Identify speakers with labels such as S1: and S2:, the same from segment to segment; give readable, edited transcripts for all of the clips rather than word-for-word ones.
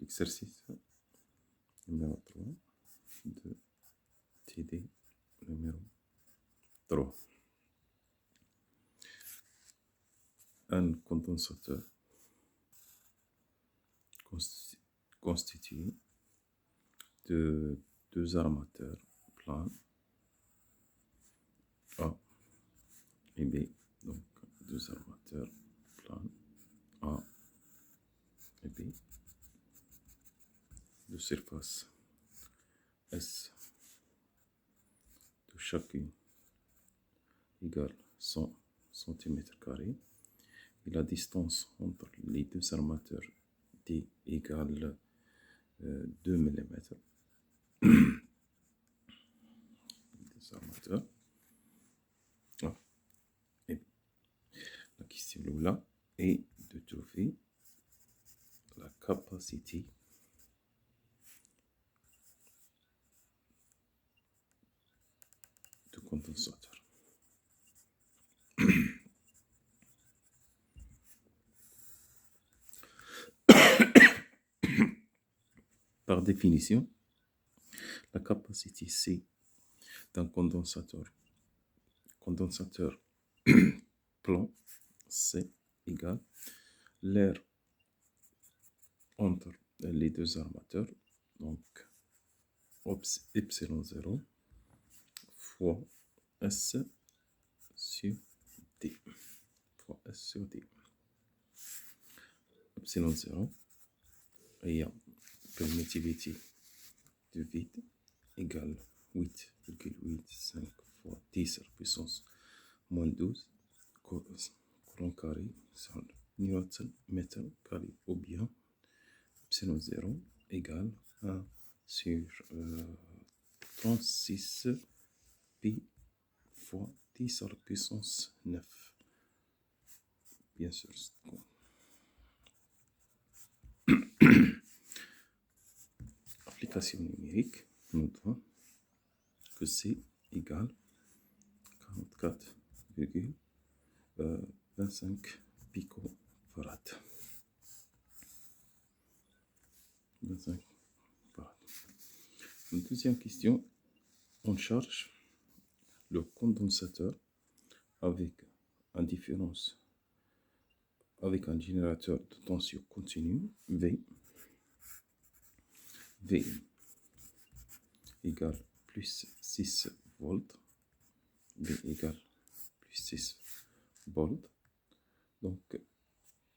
S1: L'exercice numéro 3 de TD numéro 3. Un condensateur constitué de deux armateurs plans A et B. Donc, deux armateurs plans A et B de surface S de chacune égale 100 cm², et la distance entre les deux armateurs D égale 2 mm. Deux armateurs. Ah. Et la question là est de trouver la capacité du condensateur. Par définition, la capacité C d'un condensateur plan C égale l'air entre les deux armateurs, donc epsilon 0 fois S sur D. Fois S sur D. Epsilon 0 ayant permittivité du vide égale 8,85 fois 10 à la puissance moins 12 courant carré sur Newton mètre carré, ou bien epsilon 0 égale 1 sur 36 pi fois 10 à la puissance 9. Bien sûr. Application numérique, nous devons que C égale 44,25 picofarad. 25 farad. Deuxième question, on charge le condensateur avec un générateur de tension continue V égale plus 6 volts. V égale plus 6 volts. Donc,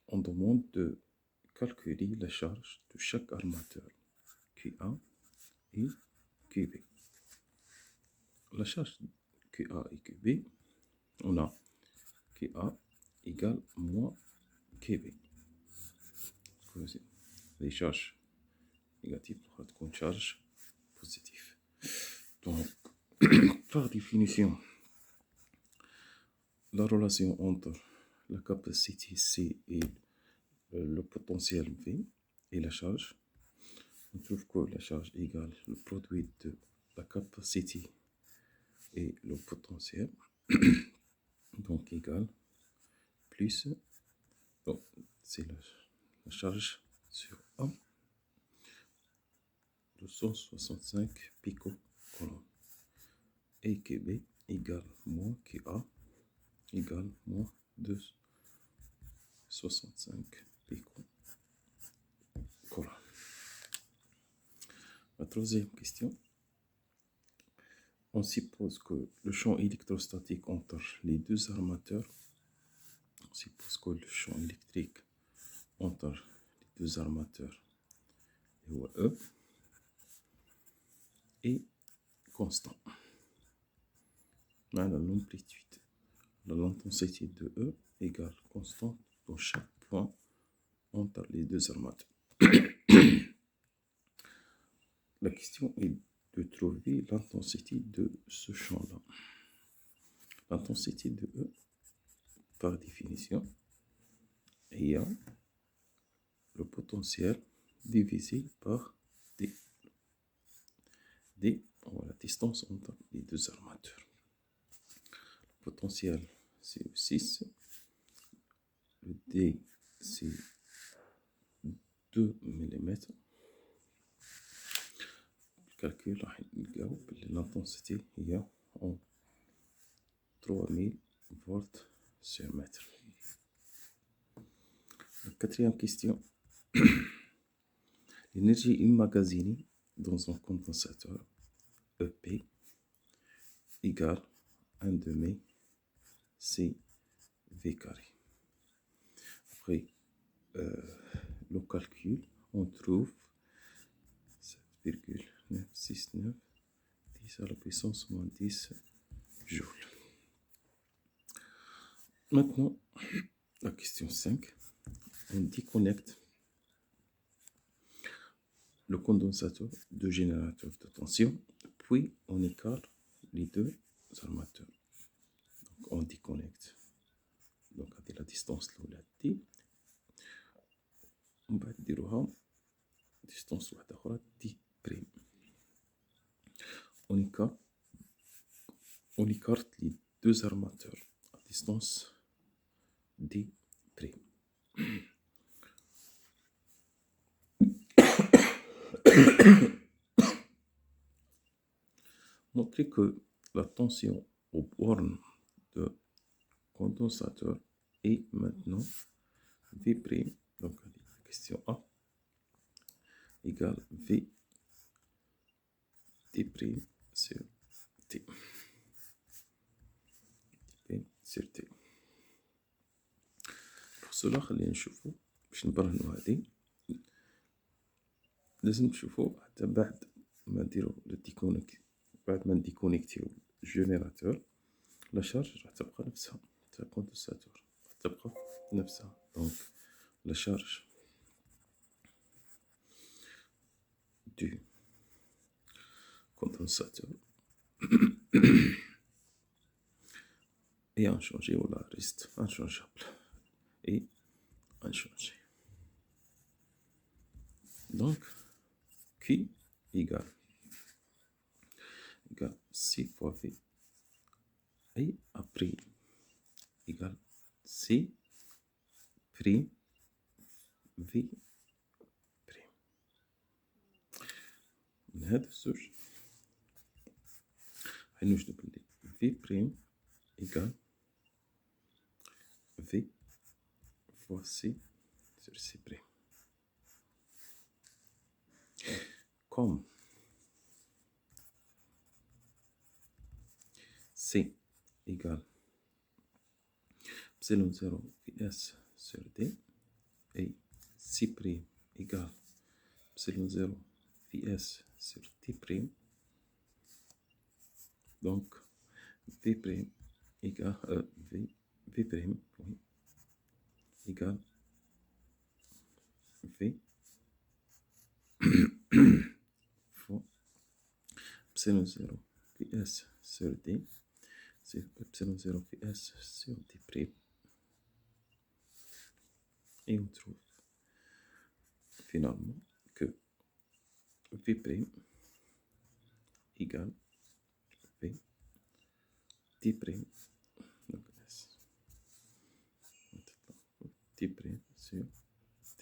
S1: on demande de calculer la charge de chaque armateur QA et QB. La charge QA et QB, on a QA égale moins QB. Les charges négatives pour être une charge positive. Donc, par définition, la relation entre la capacité C et le potentiel V et la charge, on trouve que la charge égale le produit de la capacité et le potentiel, donc égale plus, donc c'est la charge sur A, 265 picocoulomb, et QB égale moins QA égale moins 265 picocoulomb. La troisième question, on suppose que le champ électrostatique entre les deux armateurs, on suppose que le champ électrique entre les deux armateurs E est constant. L'amplitude, l'intensité de E égale constante pour chaque point entre les deux armateurs. La question est de trouver l'intensité de ce champ-là. L'intensité de E, par définition, est le potentiel divisé par D. D, la distance entre les deux armateurs. potentiel, c'est 6. Le D, c'est 2 millimètres. الكالكول راح نلقاو بلي l'intensité هي en 3000 volts sur mètre. Quatrième question. L'énergie emmagasinée dans un condensateur EP égale 1 demi C V carré. Après le calcul, on trouve 7,969 10 à la puissance moins 10 joules. Maintenant, la question 5. On déconnecte le condensateur du générateur de tension, puis on écarte les deux armateurs. Donc on déconnecte. Donc à la distance là T, on va dire distance T prime. On écarte les deux armateurs à distance D prime. Montrer que la tension aux bornes de condensateur est maintenant V', donc la question A, égale V T' sur T. T sur T. Pour cela خلينا نشوفو باش نبرهنو هادي لازم تشوفو حتى بعد ما نديرو بعد ما نديكونيكتيو الجينيراتور لا شارج راح تبقى نفسها تاع الكوندنساتور راح تبقى نفسها. دونك لا شارج du condensateur est inchangé ou la reste inchangeable et inchangé. Donc Q égale C fois V et après égale C prime V prime. من هذا الزوج حنوجدو بلي V prime égale V fois C sur C prime. Comme C égale epsilon 0 Vs sur D et C prime égale epsilon 0 Vs sur T prime. Donc V prime égale V prime oui, égale V fois epsilon 0 Vs sur D, c'est epsilon 0 Vs sur D prime. Et on trouve finalement que V prime égale V T prime, donc S, T prime sur T.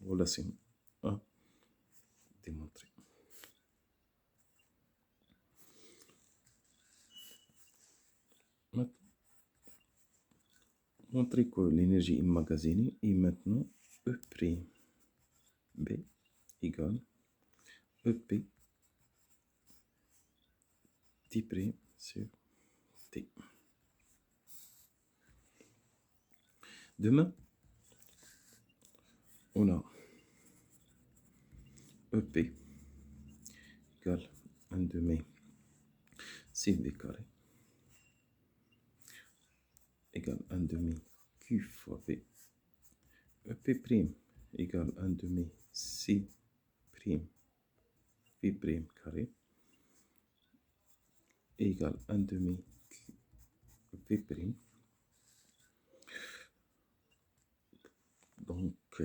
S1: Relation A démontrée. Maintenant, montrer que l'énergie emmagasinée est maintenant E prime B égale EP T prime sur T. Demain, on a EP égale 1 demi CV carré égale 1 demi Q fois V. EP prime égale 1 demi C prime V prime carré égale 1 demi Q V prime. Donc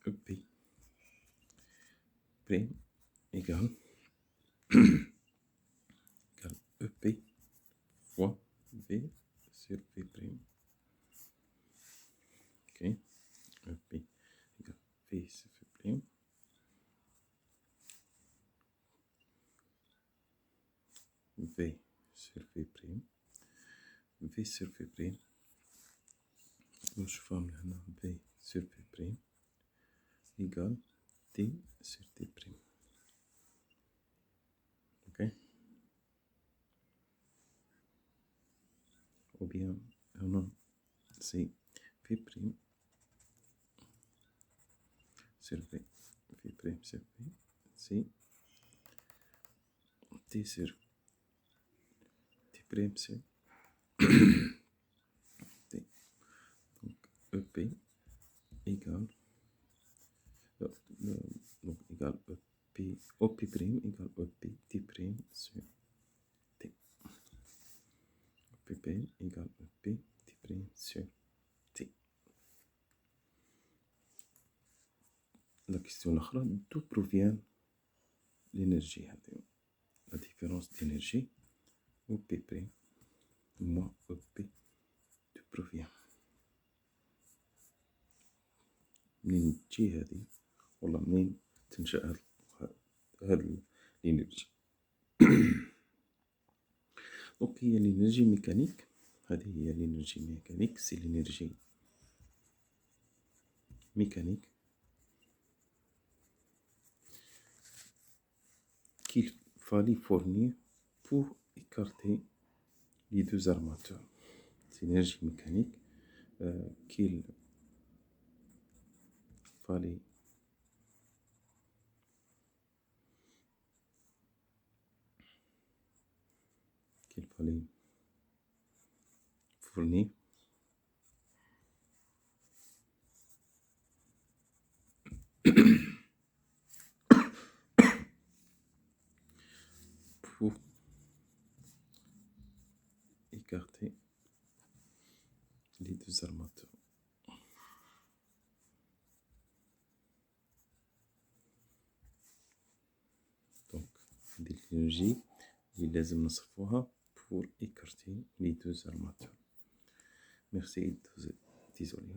S1: EP prime égale EP fois V sur V prime. Ok, EP égale V sur V prime. V sur V prime. V sur V prime. Je forme là V sur V prime égale T sur T prime. Ok? Ou bien, non, c'est V prime sur V. V prime sur V. C'est T sur T prime sur T. Donc, EP égale donc égale EP, OP prime égale EP T prime sur T. OP prime égale EP T prime sur T. La question l'autre, d'où provient l'énergie? La différence d'énergie, OP prime moins EP, d'où provient? منين تجي هذه والله منين تنشأ هذه الإنرجي. دونك هي الإنرجي ميكانيك. هذه هي الإنرجي ميكانيك. سي الإنرجي mécanique qu'il fallait fournir pour écarter les deux armateurs. C'est l'énergie mécanique qu'il fallait fournir pour écarter les deux armateurs. Donc, l'énergie, il لازم نصرفوها pour écarter les deux armateurs. Merci, désolé.